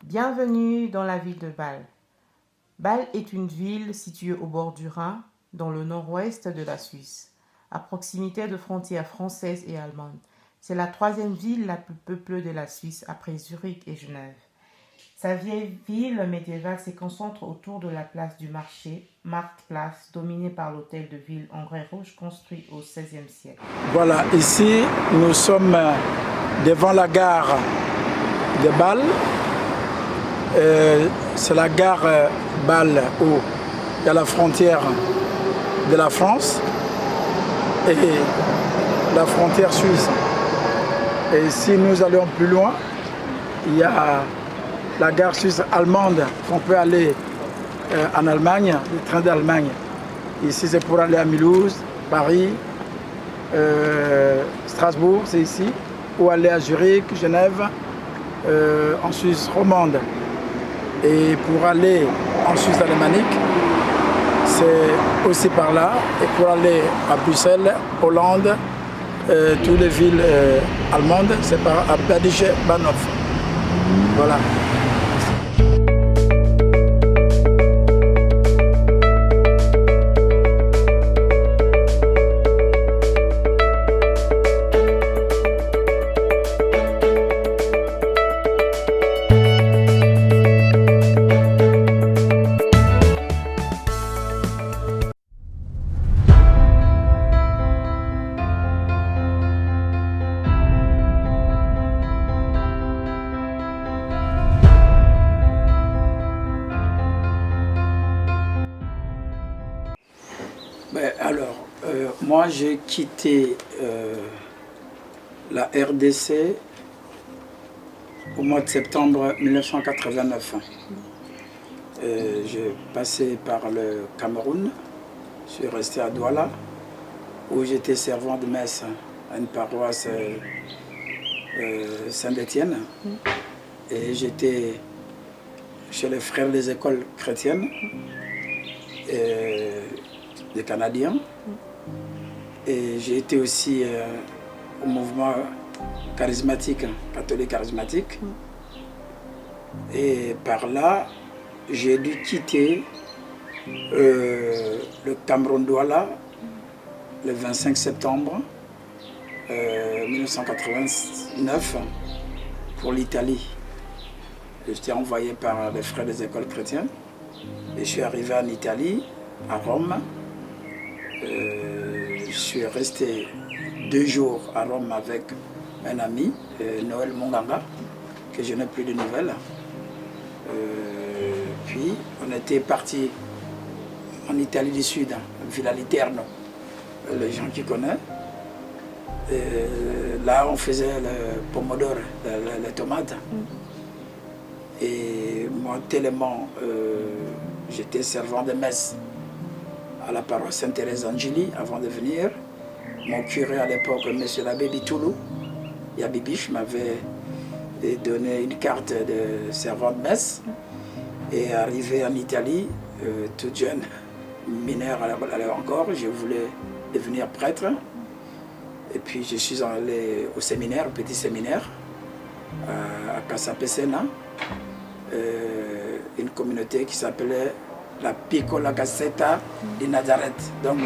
Bienvenue dans la ville de Bâle. Bâle est une ville située au bord du Rhin, dans le nord-ouest de la Suisse, à proximité de frontières françaises et allemandes. C'est la troisième ville la plus peuplée de la Suisse après Zurich et Genève. Sa vieille ville médiévale se concentre autour de la place du marché, Marktplatz, dominée par l'hôtel de ville en grès rouge construit au XVIe siècle. Voilà, ici nous sommes devant la gare de Bâle. C'est la gare Bâle où il y a la frontière de la France et la frontière suisse. Et si nous allons plus loin, il y a la gare suisse allemande qu'on peut aller en Allemagne, le train d'Allemagne. Ici c'est pour aller à Mulhouse, Paris, Strasbourg, c'est ici, ou aller à Zurich, Genève, en Suisse romande. Et pour aller en Suisse alémanique, c'est aussi par là. Et pour aller à Bruxelles, Hollande, toutes les villes allemandes, c'est par Bergische Bahnhof. Voilà. Moi j'ai quitté la RDC au mois de septembre 1989. J'ai passé par le Cameroun, je suis resté à Douala où j'étais servant de messe à une paroisse Saint-Étienne et j'étais chez les frères des écoles chrétiennes des Canadiens. Et j'ai été aussi au mouvement charismatique, catholique charismatique. Et par là, j'ai dû quitter le Cameroun-Douala le 25 septembre 1989 pour l'Italie. J'étais envoyé par les frères des écoles chrétiennes. Et je suis arrivé en Italie, à Rome. Je suis resté 2 jours à Rome avec un ami, Noël Monganga, que je n'ai plus de nouvelles. Puis on était parti en Italie du Sud, Villa Literno, les gens qui connaissent. Là on faisait le pomodoro, les tomates. Et moi tellement j'étais servant de messe à la paroisse Sainte-Thérèse d'Angély avant de venir. Mon curé à l'époque, M. l'abbé Bitoulou, Yabibiche, m'avait donné une carte de servant de messe. Et arrivé en Italie, toute jeune, mineure encore, je voulais devenir prêtre. Et puis je suis allé au séminaire, au petit séminaire, à Casapesena, une communauté qui s'appelait la Piccola Cassetta de Nazareth, donc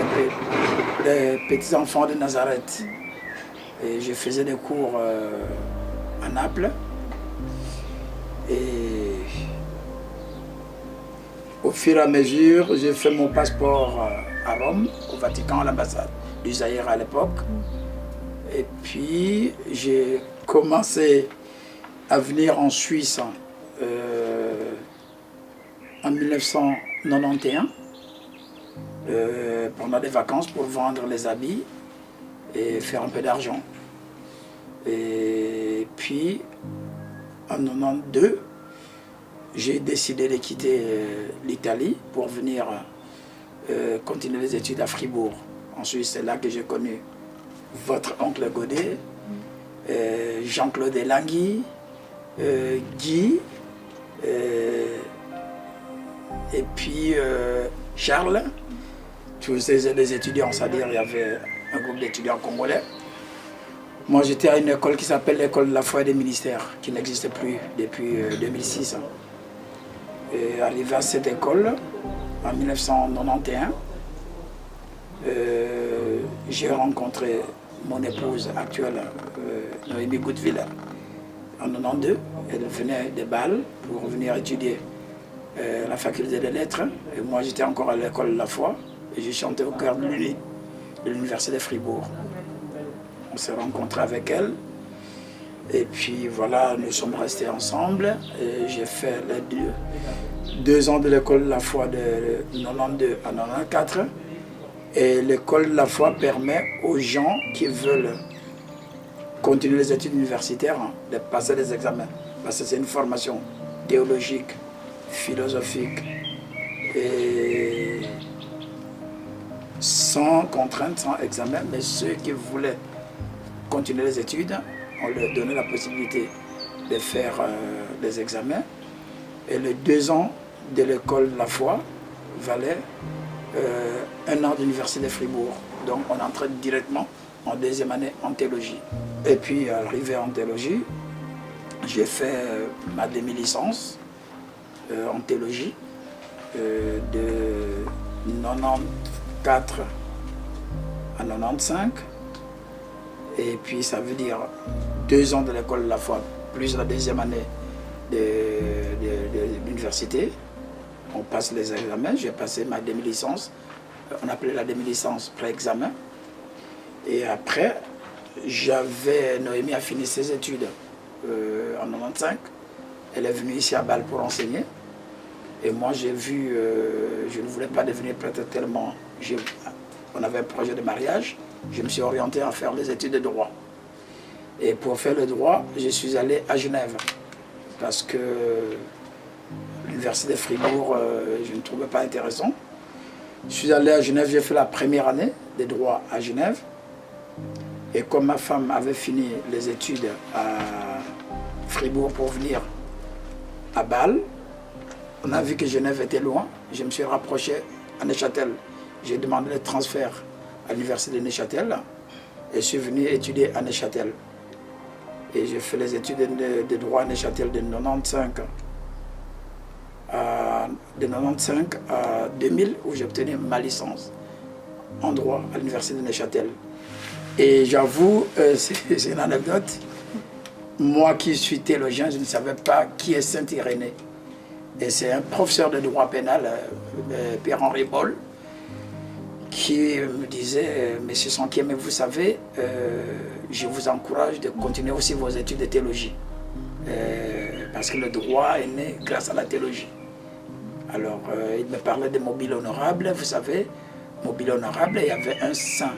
les petits enfants de Nazareth. Et je faisais des cours à Naples. Et au fur et à mesure, j'ai fait mon passeport à Rome, au Vatican, à l'ambassade du Zaïre à l'époque. Et puis j'ai commencé à venir en Suisse en 1991 pendant des vacances pour vendre les habits et faire un peu d'argent. Et puis en 1992, j'ai décidé de quitter l'Italie pour venir continuer les études à Fribourg. En Suisse, c'est là que j'ai connu votre oncle Godet, Jean-Claude Elangui, Guy, et puis Charles, tous les étudiants, c'est-à-dire il y avait un groupe d'étudiants congolais. Moi, j'étais à une école qui s'appelle l'école de la foi et des ministères, qui n'existe plus depuis 2006. Et arrivé à cette école, en 1991, j'ai rencontré mon épouse actuelle, Noémie Goudville, en 92. Elle venait de Bâle pour venir étudier la faculté des lettres. Et moi, j'étais encore à l'école de la foi et j'ai chanté au cœur de l'université de Fribourg. On s'est rencontrés avec elle. Et puis voilà, nous sommes restés ensemble. J'ai fait les 2 ans de l'école de la foi de 92 à 94. Et l'école de la foi permet aux gens qui veulent continuer les études universitaires de passer des examens. Parce que c'est une formation théologique, philosophique et sans contrainte, sans examen. Mais ceux qui voulaient continuer les études, on leur donnait la possibilité de faire les examens. Et les 2 ans de l'école de la foi valaient 1 an d'université de Fribourg. Donc on entrait directement en 2e année en théologie. Et puis arrivé en théologie, j'ai fait ma demi-licence en théologie de 94 à 95. Et puis ça veut dire 2 ans de l'école de la foi, plus la 2e année de l'université. On passe les examens, j'ai passé ma demi-licence, on appelait la demi-licence pré-examen. Et après, Noémie a fini ses études en 95. Elle est venue ici à Bâle pour enseigner. Et moi j'ai vu, je ne voulais pas devenir prêtre tellement, on avait un projet de mariage. Je me suis orienté à faire les études de droit. Et pour faire le droit, je suis allé à Genève. Parce que l'université de Fribourg, je ne trouvais pas intéressant. Je suis allé à Genève, j'ai fait la première année de droit à Genève. Et comme ma femme avait fini les études à Fribourg pour venir à Bâle, on a vu que Genève était loin. Je me suis rapproché à Neuchâtel. J'ai demandé le transfert à l'université de Neuchâtel et je suis venu étudier à Neuchâtel. Et j'ai fait les études de droit à Neuchâtel de 95 à 2000 où j'ai obtenu ma licence en droit à l'université de Neuchâtel. Et j'avoue, c'est une anecdote, moi qui suis théologien, je ne savais pas qui est Saint Irénée. Et c'est un professeur de droit pénal, Pierre-Henri Boll, qui me disait, Monsieur Sanquier, mais vous savez, je vous encourage de continuer aussi vos études de théologie. Parce que le droit est né grâce à la théologie. Alors, il me parlait de Mobile Honorable, vous savez, Mobile Honorable, il y avait un saint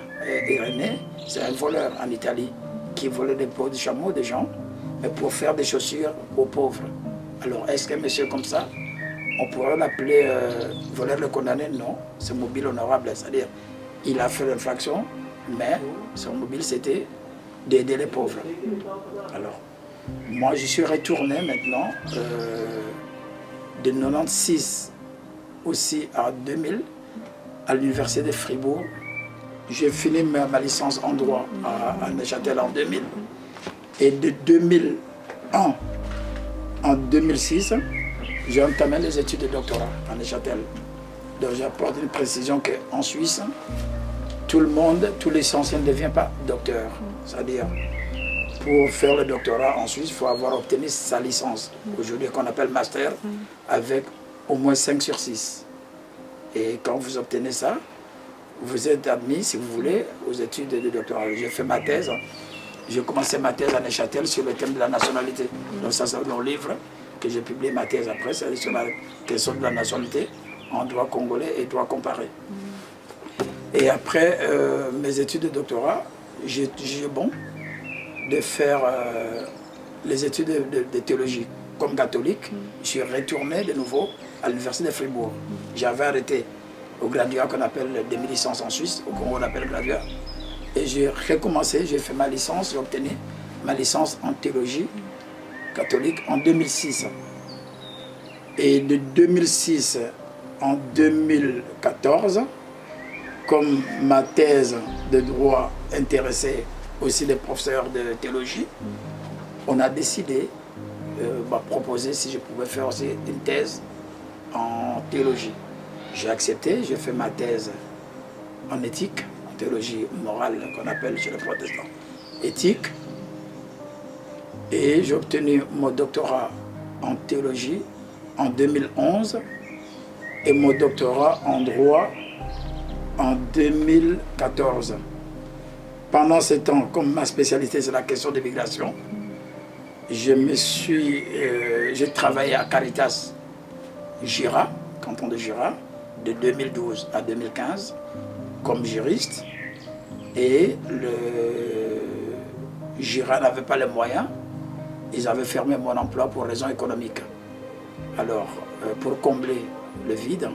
Irénée, c'est un voleur en Italie, qui volait des peaux de chameaux des gens, mais pour faire des chaussures aux pauvres. Alors, est-ce qu'un monsieur comme ça, on pourrait l'appeler voleur le condamné? Non, c'est Mobile Honorable, c'est-à-dire, il a fait l'infraction, mais son mobile, c'était d'aider les pauvres. Alors, moi, je suis retourné maintenant, de 96 aussi à 2000, à l'université de Fribourg. J'ai fini ma licence en droit à Neuchâtel en 2000. Et de 2001 en 2006, j'ai entamé les études de doctorat à Neuchâtel. Donc j'apporte une précision qu'en Suisse, tout le monde, tous les licenciés ne deviennent pas docteurs. C'est-à-dire, pour faire le doctorat en Suisse, il faut avoir obtenu sa licence, aujourd'hui qu'on appelle master, avec au moins 5 sur 6. Et quand vous obtenez ça, vous êtes admis, si vous voulez, aux études de doctorat. J'ai fait ma thèse. J'ai commencé ma thèse à Neuchâtel sur le thème de la nationalité. Donc ça, c'est dans le livre que j'ai publié ma thèse après, c'est sur la question de la nationalité en droit congolais et droit comparé. Et après mes études de doctorat, j'ai jugé bon de faire les études de théologie. Comme catholique, je suis retourné de nouveau à l'université de Fribourg. J'avais arrêté au graduat qu'on appelle demi-licence en Suisse, au Congo on appelle graduat. Et j'ai recommencé, j'ai fait ma licence, j'ai obtenu ma licence en théologie catholique en 2006. Et de 2006 en 2014, comme ma thèse de droit intéressait aussi des professeurs de théologie, on a décidé de proposer si je pouvais faire aussi une thèse en théologie. J'ai accepté, j'ai fait ma thèse en éthique, en théologie morale qu'on appelle chez les protestants éthique. Et j'ai obtenu mon doctorat en théologie en 2011 et mon doctorat en droit en 2014. Pendant ce temps, comme ma spécialité c'est la question de migration, j'ai travaillé à Caritas Gira, canton de Gira, de 2012 à 2015 comme juriste. Et le Gira n'avait pas les moyens, ils avaient fermé mon emploi pour raisons économiques. Alors, pour combler le vide,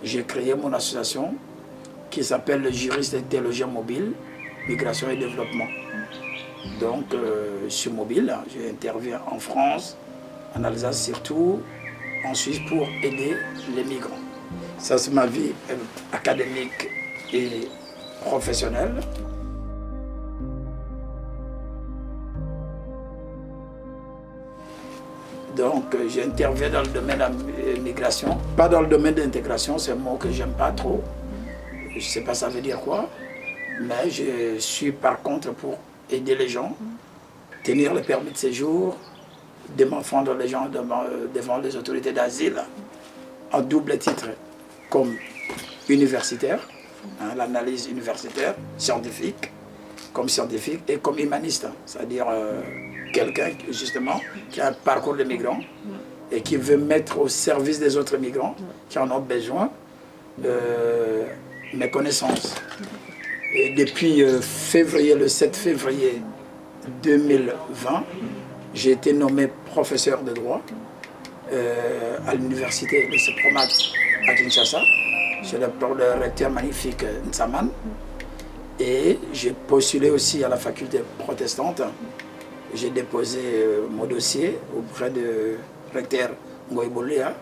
j'ai créé mon association qui s'appelle le Juriste et Théologien Mobile, Migration et Développement. Donc, je suis mobile, j'interviens en France, en Alsace surtout, en Suisse pour aider les migrants. Ça, c'est ma vie académique et professionnelle. Donc, j'interviens dans le domaine de la migration, pas dans le domaine de l'intégration, c'est un mot que j'aime pas trop. Je ne sais pas ça veut dire quoi, mais je suis par contre pour aider les gens, tenir le permis de séjour, défendre les gens devant les autorités d'asile, en double titre, comme universitaire, l'analyse universitaire, scientifique, et comme humaniste, c'est-à-dire quelqu'un justement qui a un parcours de migrant et qui veut mettre au service des autres migrants qui en ont besoin mes connaissances. Et depuis le 7 février 2020, j'ai été nommé professeur de droit à l'université de Sepromat à Kinshasa, chez le recteur magnifique Nsaman. Et j'ai postulé aussi à la faculté protestante. J'ai déposé mon dossier auprès du recteur Ngoïboléa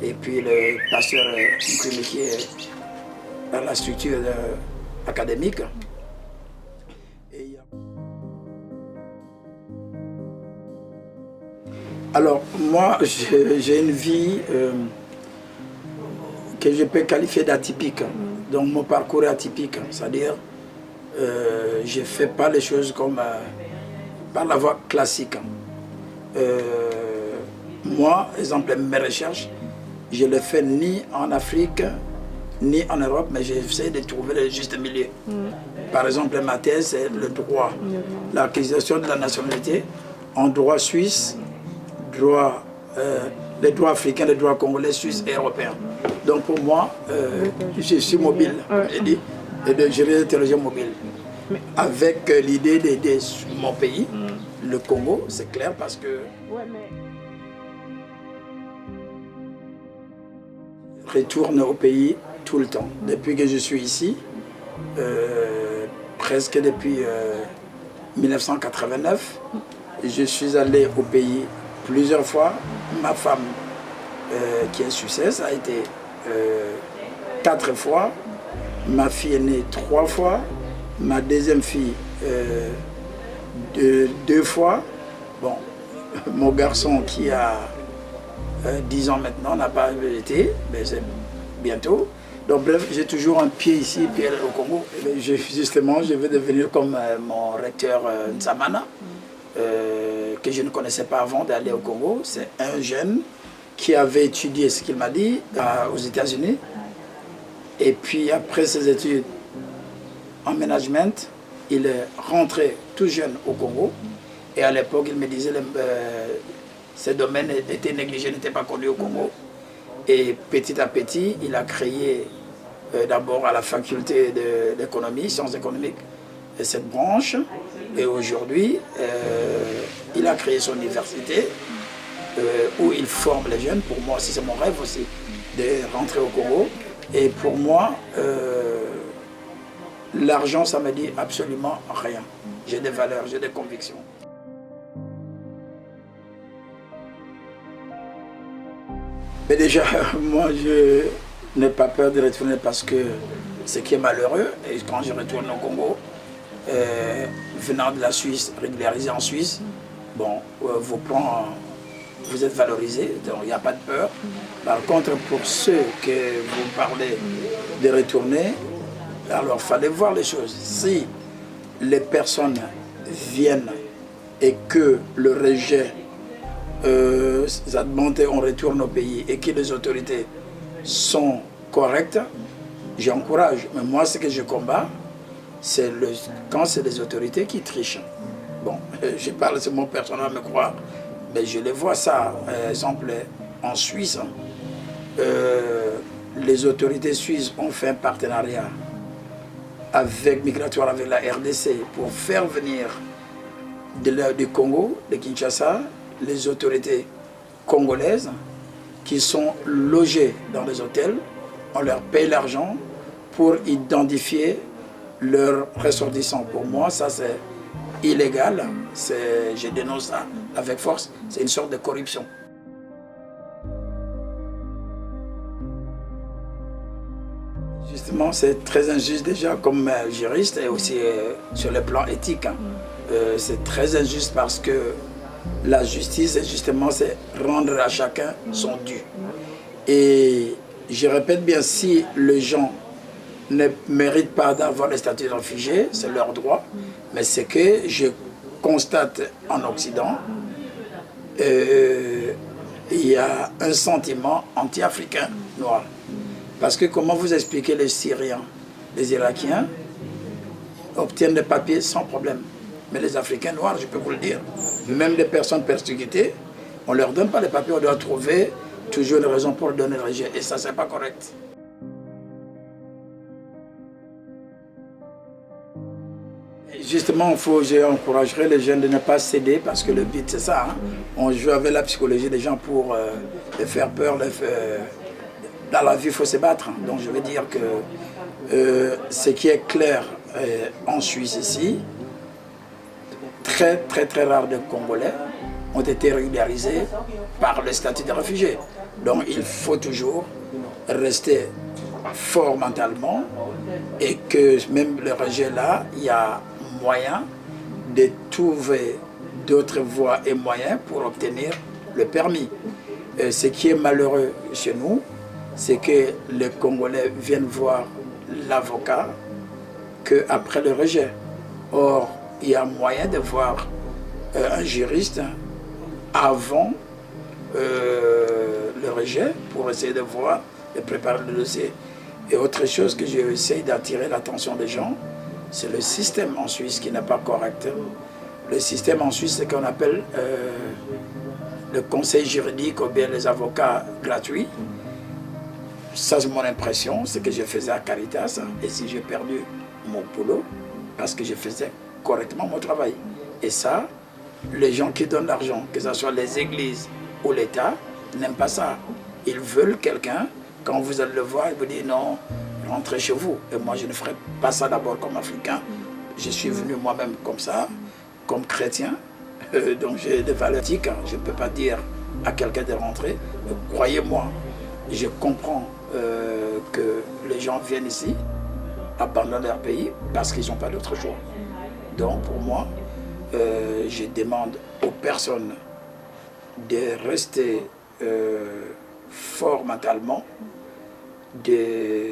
et puis le pasteur Nkrimi qui est dans la structure académique. Alors moi j'ai une vie que je peux qualifier d'atypique. Donc mon parcours est atypique, c'est-à-dire je ne fais pas les choses comme par la voie classique. Moi, exemple, mes recherches, je ne les fais ni en Afrique, ni en Europe, mais j'essaie de trouver le juste milieu. Par exemple, ma thèse, c'est le droit, l'acquisition de la nationalité en droit suisse, les droits africains, les droits congolais, suisses et européens. Donc pour moi, je suis mobile, et de gérer des théologiens mobiles. Avec l'idée d'aider mon pays, le Congo, c'est clair parce que... Je retourne au pays tout le temps. Depuis que je suis ici, presque depuis 1989, je suis allé au pays plusieurs fois. Ma femme, qui est suissesse, a été 4 fois. Ma fille est née 3 fois. Ma deuxième fille, 2 fois. Bon, mon garçon qui a 10 ans maintenant n'a pas été, mais c'est bientôt. Donc bref, j'ai toujours un pied ici, pied au Congo. Justement, je vais devenir comme mon recteur Nsamana, que je ne connaissais pas avant d'aller au Congo. C'est un jeune qui avait étudié ce qu'il m'a dit aux États-Unis. Et puis après ses études en management, il est rentré tout jeune au Congo. Et à l'époque, il me disait que ces domaines étaient négligés, n'étaient pas connus au Congo. Et petit à petit, il a créé d'abord à la faculté d'économie, sciences économiques, cette branche. Et aujourd'hui, il a créé son université où il forme les jeunes. Pour moi aussi, c'est mon rêve aussi de rentrer au Congo. Et pour moi, l'argent, ça me dit absolument rien. J'ai des valeurs, j'ai des convictions. Mais déjà, moi, je n'ai pas peur de retourner parce que ce qui est malheureux, et quand je retourne au Congo, venant de la Suisse, régularisé en Suisse, bon, vous êtes valorisé, donc il n'y a pas de peur. Par contre, pour ceux que vous parlez de retourner, alors il fallait voir les choses. Si les personnes viennent et que le rejet ça demande on retourne au pays et que les autorités sont correctes, j'encourage. Mais moi, ce que je combats, c'est quand c'est les autorités qui trichent. Bon, je parle, c'est mon personnel à me croire, mais je les vois ça. Par exemple, en Suisse, les autorités suisses ont fait un partenariat avec Migratoire, avec la RDC, pour faire venir du Congo, de Kinshasa, les autorités congolaises qui sont logées dans les hôtels. On leur paye l'argent pour identifier leurs ressortissants. Pour moi, ça c'est illégal. Je dénonce ça avec force. C'est une sorte de corruption. Justement, c'est très injuste déjà comme juriste et aussi sur le plan éthique. C'est très injuste parce que la justice, justement, c'est rendre à chacun son dû. Et je répète bien, si les gens ne méritent pas d'avoir le statut de réfugié, c'est leur droit. Mais c'est que je constate en Occident, il y a un sentiment anti-africain noir. Parce que comment vous expliquez les Syriens, les Irakiens obtiennent des papiers sans problème. Mais les Africains noirs, je peux vous le dire, même les personnes persécutées, on ne leur donne pas les papiers, on doit trouver toujours une raison pour donner le rejet. Et ça, c'est pas correct. Et justement, j'encouragerais les jeunes de ne pas céder parce que le but, c'est ça. Hein. On joue avec la psychologie des gens pour les faire peur. Dans la vie, il faut se battre. Donc, je veux dire que ce qui est clair en Suisse ici, très rare de Congolais ont été régularisés par le statut de réfugié. Donc il faut toujours rester fort mentalement et que même le rejet là, il y a moyen de trouver d'autres voies et moyens pour obtenir le permis. Ce qui est malheureux chez nous, c'est que les Congolais viennent voir l'avocat qu'après le rejet. Or, il y a moyen de voir un juriste avant le rejet pour essayer de voir et préparer le dossier. Et autre chose que j'essaie d'attirer l'attention des gens, c'est le système en Suisse qui n'est pas correct. Le système en Suisse, c'est ce qu'on appelle le conseil juridique ou bien les avocats gratuits. Ça, c'est mon impression, c'est que je faisais à Caritas. Et si j'ai perdu mon boulot, parce que je faisais correctement mon travail. Et ça, les gens qui donnent l'argent, que ce soit les églises ou l'État, n'aiment pas ça. Ils veulent quelqu'un, quand vous allez le voir, ils vous disent non, rentrez chez vous. Et moi, je ne ferai pas ça d'abord comme Africain. Je suis venu moi-même comme ça, comme chrétien. Donc j'ai des valeurs éthiques. Je ne peux pas dire à quelqu'un de rentrer. Croyez-moi, je comprends que les gens viennent ici, abandonnent leur pays parce qu'ils n'ont pas d'autre choix. Donc pour moi, je demande aux personnes de rester fort mentalement, de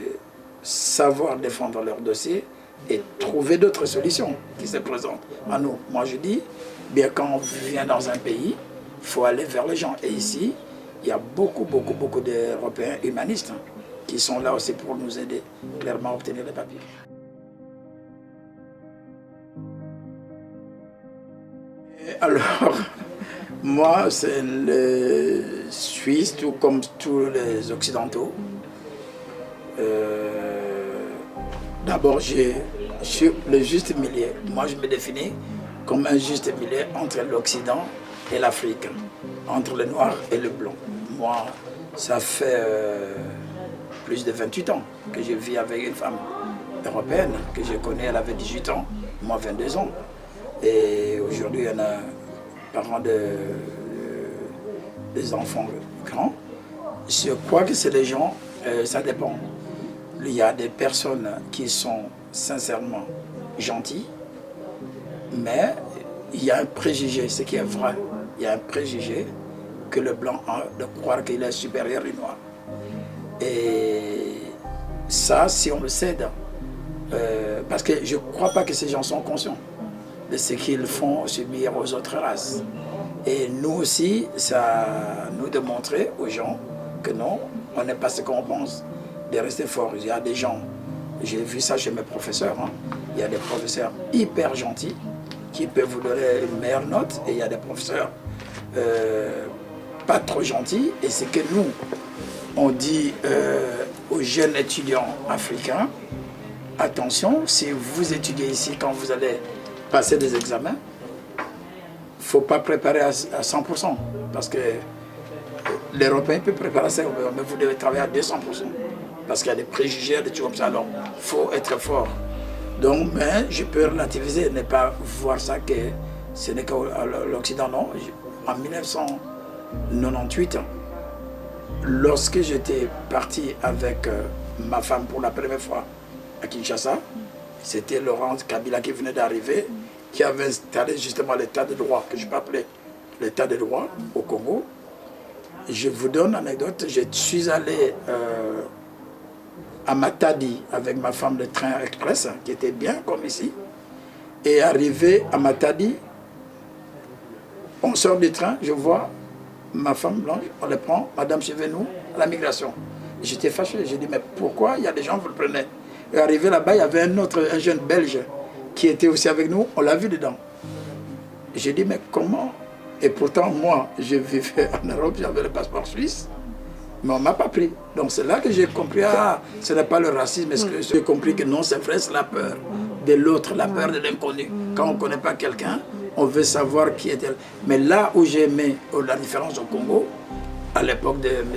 savoir défendre leur dossier et trouver d'autres solutions qui se présentent à nous. Moi je dis, bien quand on vient dans un pays, il faut aller vers les gens. Et ici, il y a beaucoup d'Européens humanistes qui sont là aussi pour nous aider clairement à obtenir les papiers. Alors, moi, c'est le Suisse, tout comme tous les Occidentaux. D'abord, je suis le juste milieu. Moi, je me définis comme un juste milieu entre l'Occident et l'Afrique, entre le noir et le blanc. Moi, ça fait plus de 28 ans que je vis avec une femme européenne que je connais, elle avait 18 ans, moi 22 ans. Et aujourd'hui, il y en a parents des enfants grands. Je crois que c'est des gens, ça dépend. Il y a des personnes qui sont sincèrement gentilles Mais il y a un préjugé, ce qui est vrai. Il y a un préjugé que le blanc a de croire qu'il est supérieur au noir. Et ça, si on le cède, parce que je ne crois pas que ces gens sont conscients de ce qu'ils font subir aux autres races. Et nous aussi, ça nous de montrer aux gens que non, on n'est pas ce qu'on pense, de rester fort. Il y a des gens, j'ai vu ça chez mes professeurs, hein. Il y a des professeurs hyper gentils qui peuvent vous donner une meilleure note, et il y a des professeurs pas trop gentils. Et c'est que nous, on dit aux jeunes étudiants africains, attention, si vous étudiez ici, quand vous allez passer des examens, il ne faut pas préparer à 100%, parce que l'Européen peut préparer à 50%, mais vous devez travailler à 200%, parce qu'il y a des préjugés, des choses comme ça, alors il faut être fort. Donc, mais je peux relativiser, ne pas voir ça que ce n'est qu'à l'Occident, non. En 1998, lorsque j'étais parti avec ma femme pour la première fois à Kinshasa, c'était Laurent Kabila qui venait d'arriver, qui avait installé justement l'état de droit, que je peux appeler l'état de droit au Congo. Je vous donne une anecdote, je suis allé à Matadi avec ma femme de train express, qui était bien comme ici, et arrivé à Matadi, on sort du train, je vois ma femme blanche, on le prend, madame, suivez-nous à la migration. J'étais fâché, j'ai dit, mais pourquoi il y a des gens, vous le prenez? Et arrivé là-bas, il y avait un jeune belge qui était aussi avec nous, on l'a vu dedans. J'ai dit, mais comment? Et pourtant, moi, je vivais en Europe, j'avais le passeport suisse, mais on ne m'a pas pris. Donc c'est là que j'ai compris, ah, ce n'est pas le racisme, mais j'ai compris que non, c'est vrai, c'est la peur de l'autre, la peur de l'inconnu. Quand on ne connaît pas quelqu'un, on veut savoir qui est elle. Mais là où j'ai aimé la différence au Congo, à l'époque de M.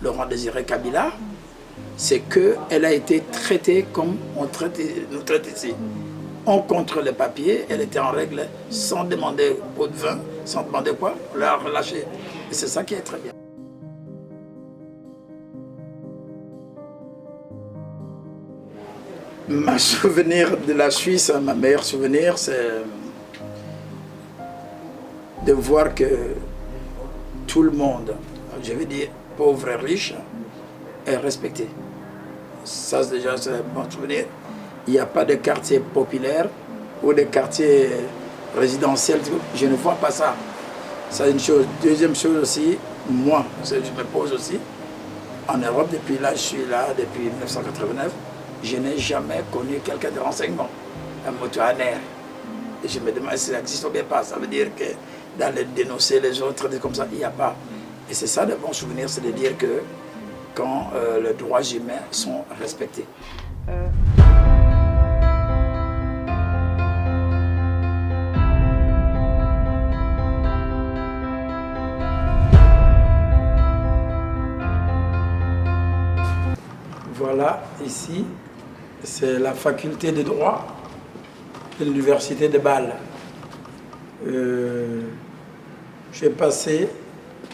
Laurent Désiré Kabila, c'est qu'elle a été traitée comme nous traite ici. On contrôle les papiers, elle était en règle, sans demander pot de vin, sans demander quoi, on l'a relâchée. Et c'est ça qui est très bien. Ma souvenir de la Suisse, ma meilleur souvenir, c'est de voir que tout le monde, je veux dire pauvre et riche, est respecté. Ça, déjà, c'est un bon souvenir. Il n'y a pas de quartier populaire ou de quartier résidentiel. Je ne vois pas ça. C'est une chose. Deuxième chose aussi, moi, je me pose aussi, en Europe, depuis là, je suis là depuis 1989, je n'ai jamais connu quelqu'un de renseignement, un motoanaire. Et je me demande si ça existe ou bien pas. Ça veut dire que d'aller dénoncer les autres, comme ça, il n'y a pas. Et c'est ça le bon souvenir, c'est de dire que quand les droits humains sont respectés. Voilà, ici, c'est la faculté de droit de l'université de Bâle. J'ai passé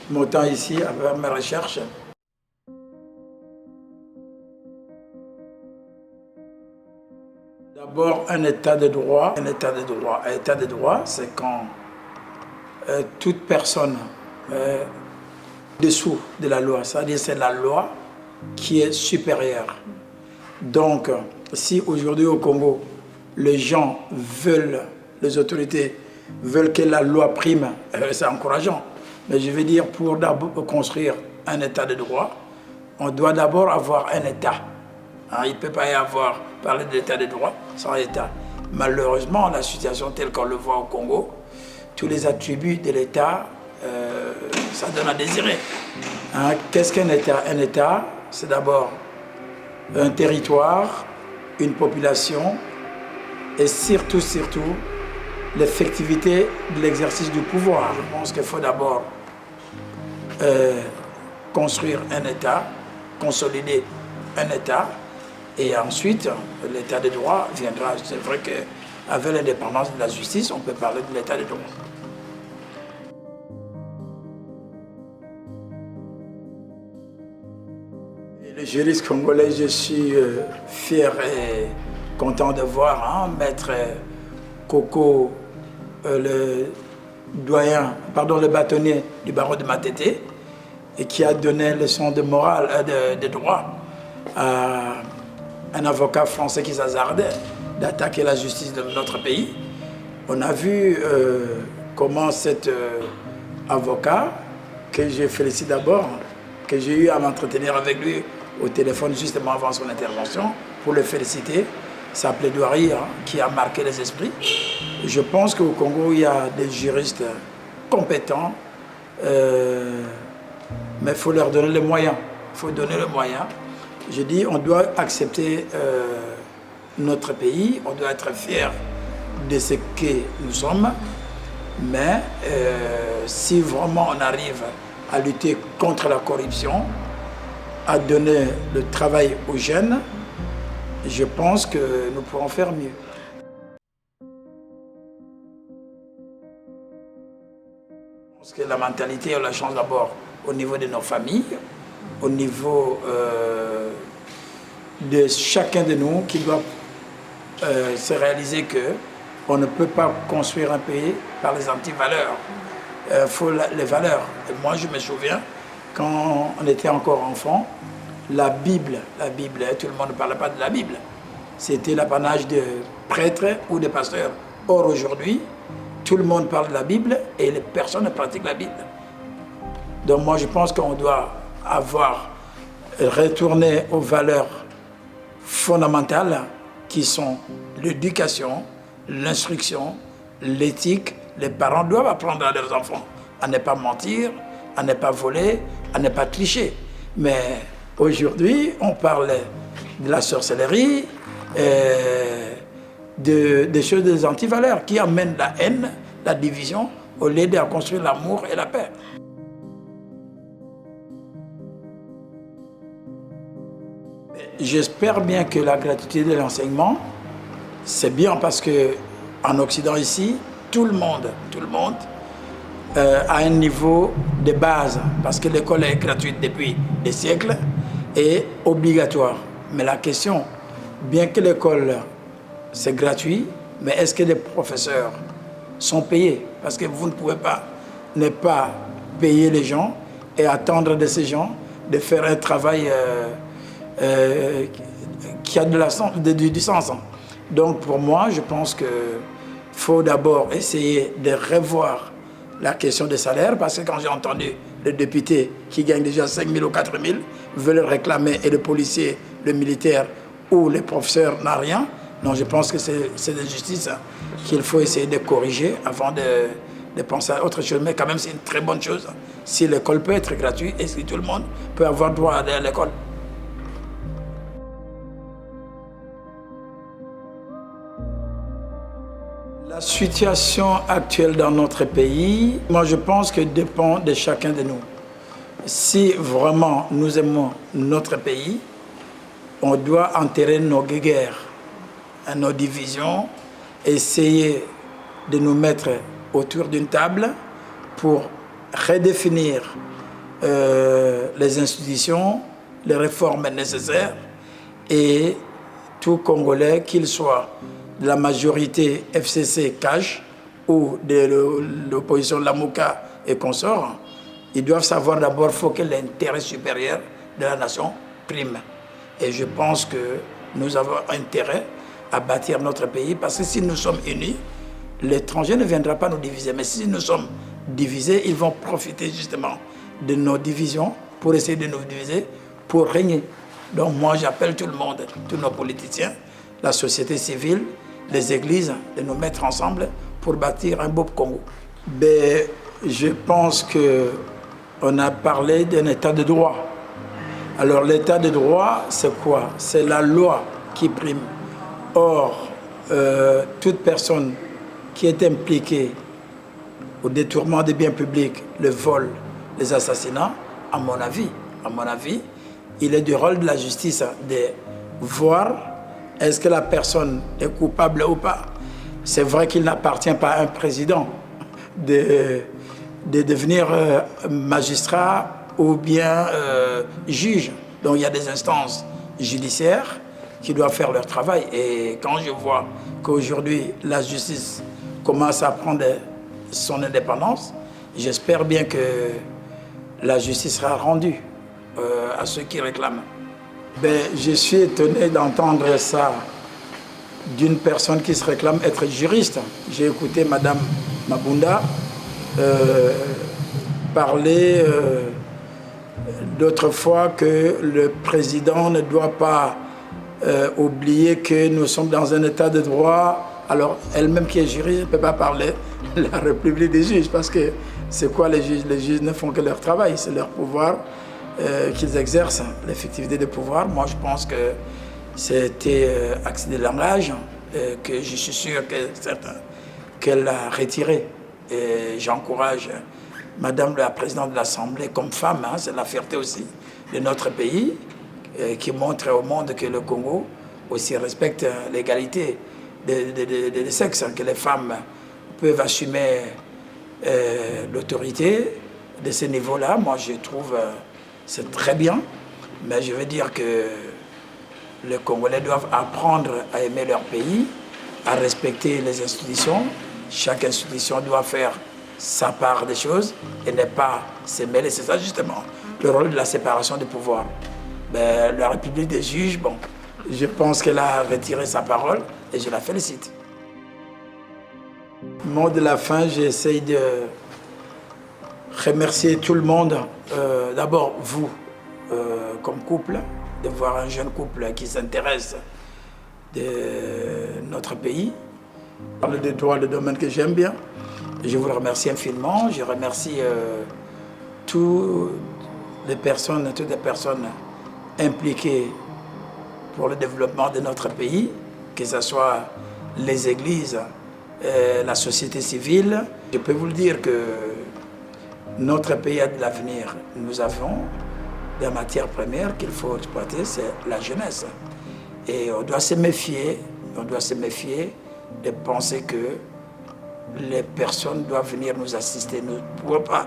mon temps ici à faire mes recherches. D'abord, un état de droit. Un état de droit, c'est quand toute personne est dessous de la loi. C'est-à-dire c'est la loi qui est supérieure. Donc, si aujourd'hui au Congo, les gens veulent, les autorités veulent que la loi prime, c'est encourageant. Mais je veux dire, pour d'abord construire un état de droit, on doit d'abord avoir un état. Hein, il ne peut pas y avoir, parler de l'état de droit sans état. Malheureusement, la situation telle qu'on le voit au Congo, tous les attributs de l'état, ça donne à désirer. Hein, qu'est-ce qu'un état? Un état, c'est d'abord un territoire, une population et surtout, l'effectivité de l'exercice du pouvoir. Je pense qu'il faut d'abord construire un État, consolider un État et ensuite l'État de droit viendra. C'est vrai qu'avec l'indépendance de la justice, on peut parler de l'État de droit. Les juristes congolais, je suis fier et content de voir Maître Coco, le le bâtonnier du barreau de Matete, et qui a donné leçon de morale, de droit à un avocat français qui s'hasardait d'attaquer la justice de notre pays. On a vu comment cet avocat, que je félicite d'abord, que j'ai eu à m'entretenir avec lui au téléphone justement avant son intervention, pour le féliciter, sa plaidoirie qui a marqué les esprits. Je pense qu'au Congo, il y a des juristes compétents, mais il faut leur donner les moyens. Il faut donner les moyens. Je dis, on doit accepter notre pays, on doit être fier de ce que nous sommes, mais si vraiment on arrive à lutter contre la corruption, à donner le travail aux jeunes, je pense que nous pourrons faire mieux. Je pense que la mentalité, on la change d'abord au niveau de nos familles, au niveau de chacun de nous qui doit se réaliser qu'on ne peut pas construire un pays par les anti-valeurs. Il faut les valeurs. Et moi, je me souviens, quand on était encore enfant, la Bible, tout le monde ne parlait pas de la Bible. C'était l'apanage de prêtres ou de pasteurs. Or, aujourd'hui, tout le monde parle de la Bible et les personnes ne pratiquent la Bible. Donc moi, je pense qu'on doit retourner aux valeurs fondamentales qui sont l'éducation, l'instruction, l'éthique. Les parents doivent apprendre à leurs enfants à ne pas mentir, à ne pas voler, à ne pas tricher. Mais aujourd'hui, on parle de la sorcellerie, des choses des antivaleurs qui amènent la haine, la division, au lieu de construire l'amour et la paix. J'espère bien que la gratuité de l'enseignement, c'est bien parce qu'en Occident ici, tout le monde a un niveau de base, parce que l'école est gratuite depuis des siècles et obligatoire. Mais la question, bien que l'école c'est gratuit, mais est-ce que les professeurs sont payés? Parce que vous ne pouvez pas ne pas payer les gens et attendre de ces gens de faire un travail qui a du sens. Donc pour moi, je pense qu'il faut d'abord essayer de revoir la question des salaires, parce que quand j'ai entendu les députés qui gagnent déjà 5 000 ou 4 000 veulent réclamer, et le policier, le militaire ou les professeurs n'ont rien, non, je pense que c'est de justice qu'il faut essayer de corriger avant de penser à autre chose. Mais quand même, c'est une très bonne chose si l'école peut être gratuite et si tout le monde peut avoir droit à aller à l'école. La situation actuelle dans notre pays, moi je pense que dépend de chacun de nous. Si vraiment nous aimons notre pays, on doit enterrer nos guerres, nos divisions, essayer de nous mettre autour d'une table pour redéfinir les institutions, les réformes nécessaires, et tout Congolais, qu'il soit de la majorité FCC CAJ ou de l'opposition Lamouka et consorts, ils doivent savoir d'abord qu'il faut que l'intérêt supérieur de la nation prime. Et je pense que nous avons intérêt à bâtir notre pays, parce que si nous sommes unis, l'étranger ne viendra pas nous diviser. Mais si nous sommes divisés, ils vont profiter justement de nos divisions pour essayer de nous diviser, pour régner. Donc moi j'appelle tout le monde, tous nos politiciens, la société civile, les églises, de nous mettre ensemble pour bâtir un beau Congo. Mais je pense qu'on a parlé d'un état de droit. Alors l'état de droit, c'est quoi? C'est la loi qui prime. Or, toute personne qui est impliquée au détournement des biens publics, le vol, les assassinats, à mon avis, il est du rôle de la justice de voir est-ce que la personne est coupable ou pas. C'est vrai qu'il n'appartient pas à un président de devenir magistrat ou bien juge. Donc il y a des instances judiciaires qui doivent faire leur travail. Et quand je vois qu'aujourd'hui, la justice commence à prendre son indépendance, j'espère bien que la justice sera rendue à ceux qui réclament. Ben, je suis étonné d'entendre ça d'une personne qui se réclame être juriste. J'ai écouté Madame Mabunda parler d'autre fois que le président ne doit pas oublier que nous sommes dans un état de droit. Alors elle-même qui est juriste ne peut pas parler de la République des juges, parce que c'est quoi les juges? Les juges ne font que leur travail, c'est leur pouvoir qu'ils exercent, l'effectivité de pouvoir. Moi je pense que c'était accès de langage que je suis sûr qu'elle a retiré. Et j'encourage Madame la Présidente de l'Assemblée comme femme, hein, c'est la fierté aussi de notre pays, qui montre au monde que le Congo aussi respecte l'égalité des sexes, que les femmes peuvent assumer l'autorité de ce niveau-là. Moi je trouve c'est très bien, mais je veux dire que les Congolais doivent apprendre à aimer leur pays, à respecter les institutions. Chaque institution doit faire sa part des choses et ne pas se mêler. C'est ça justement le rôle de la séparation des pouvoirs. Ben, la République des juges, bon, je pense qu'elle a retiré sa parole et je la félicite. Mot de la fin, j'essaye de remercier tout le monde. D'abord vous, comme couple, de voir un jeune couple qui s'intéresse de notre pays. Parler des droits, le domaine que j'aime bien. Je vous remercie infiniment. Je remercie toutes les personnes impliquées pour le développement de notre pays, que ce soit les églises, la société civile. Je peux vous le dire que notre pays a de l'avenir. Nous avons des matières premières qu'il faut exploiter, c'est la jeunesse. Et on doit se méfier de penser que les personnes doivent venir nous assister. Nous ne pouvons pas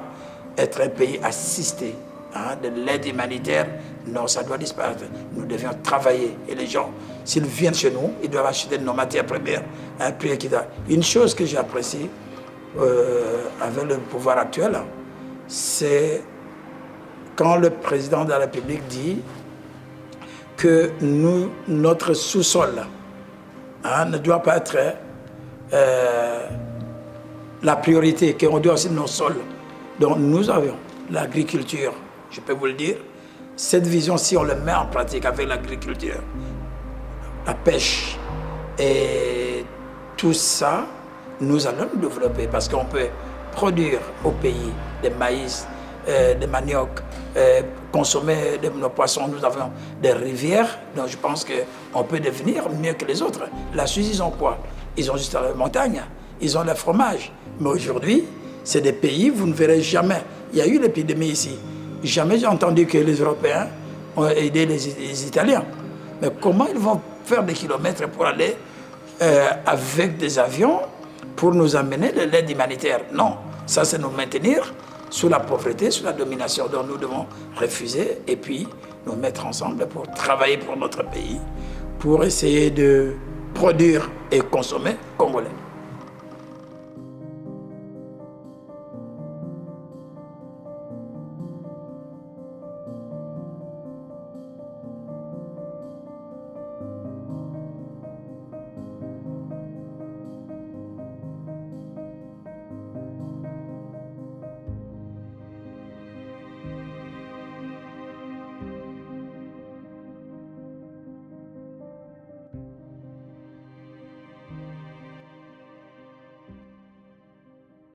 être un pays assisté, hein, de l'aide humanitaire. Non, ça doit disparaître. Nous devions travailler. Et les gens, s'ils viennent chez nous, ils doivent acheter nos matières premières à un prix équitable. Une chose que j'apprécie avec le pouvoir actuel, c'est quand le président de la République dit que notre sous-sol, hein, ne doit pas être la priorité, qu'on doit aussi nos sols. Donc nous avons l'agriculture, je peux vous le dire. Cette vision, si on le met en pratique avec l'agriculture, la pêche et tout ça, nous allons nous développer parce qu'on peut produire au pays des maïs, des manioc, consommer de nos poissons. Nous avons des rivières, donc je pense qu'on peut devenir mieux que les autres. La Suisse, ils ont quoi? Ils ont juste la montagne, ils ont le fromage. Mais aujourd'hui, c'est des pays, vous ne verrez jamais. Il y a eu l'épidémie ici. Jamais j'ai entendu que les Européens ont aidé les Italiens. Mais comment ils vont faire des kilomètres pour aller avec des avions pour nous amener de l'aide humanitaire? Non, ça c'est nous maintenir sous la pauvreté, sous la domination. Donc nous devons refuser et puis nous mettre ensemble pour travailler pour notre pays, pour essayer de produire et consommer congolais.